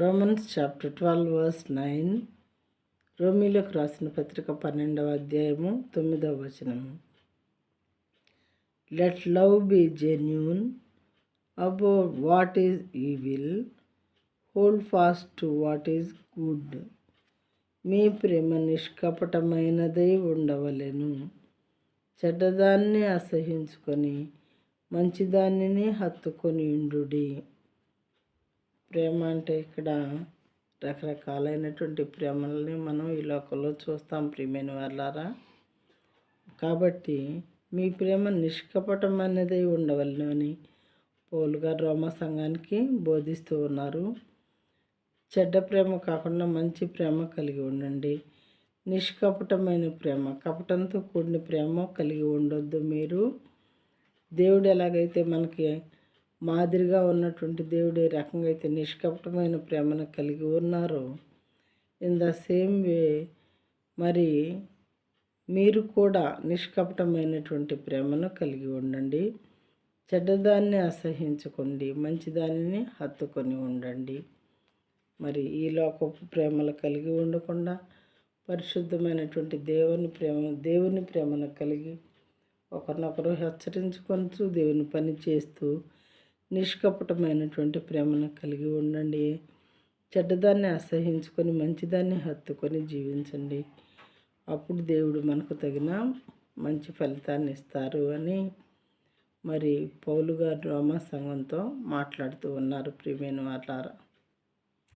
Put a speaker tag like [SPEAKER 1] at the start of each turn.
[SPEAKER 1] Romans chapter 12 verse 9. రోమీలకు రాసిన పత్రిక 12వ అధ్యాయము 9వ వచనము. లెట్ లవ్ బీ జెన్యూన్ అబౌట్ what is evil, hold fast to what is good. మీ ప్రేమ నిష్కపటమైనదై ఉండవలెను. చెడ్డదాన్ని అసహించుకొని మంచిదానిని హత్తుకొని ఉండుడి. ప్రేమ అంటే ఇక్కడ రకరకాలైనటువంటి ప్రేమలని మనం ఈ లోకంలో చూస్తాం ప్రియమైన వాళ్ళారా. కాబట్టి మీ ప్రేమ నిష్కపటమైనదై ఉండవలను అని పౌలు గారు రోమా సంఘానికి బోధిస్తూ ఉన్నారు. చెడ్డ ప్రేమ కాకుండా మంచి ప్రేమ కలిగి ఉండండి. నిష్కపటమైన ప్రేమ, కపటంతో కూడిన ప్రేమ కలిగి ఉండొద్దు. మీరు దేవుడు ఎలాగైతే మనకి మాదిరిగా ఉన్నటువంటి దేవుడు ఏ రకంగా అయితే నిష్కపటమైన ప్రేమను కలిగి ఉన్నారో, ఇన్ ద సేమ్ వే మరి మీరు కూడా నిష్కపటమైనటువంటి ప్రేమను కలిగి ఉండండి. చెడ్డదాన్ని అసహించుకోండి, మంచిదానిని హత్తుకొని ఉండండి. మరి ఈ లోకపు ప్రేమలు కలిగి ఉండకుండా పరిశుద్ధమైనటువంటి దేవుని ప్రేమను కలిగి ఒకరినొకరు హెచ్చరించుకొంచు దేవుని పని చేస్తూ నిష్కపటమైనటువంటి ప్రేమను కలిగి ఉండండి. చెడ్డదాన్ని అసహించుకొని మంచిదాన్ని హత్తుకొని జీవించండి. అప్పుడు దేవుడు మనకు తగిన మంచి ఫలితాన్ని ఇస్తారు అని మరి పౌలు గారు రోమా సంఘంతో మాట్లాడుతూ ఉన్నారు ప్రియమైన వాళ్ళారా.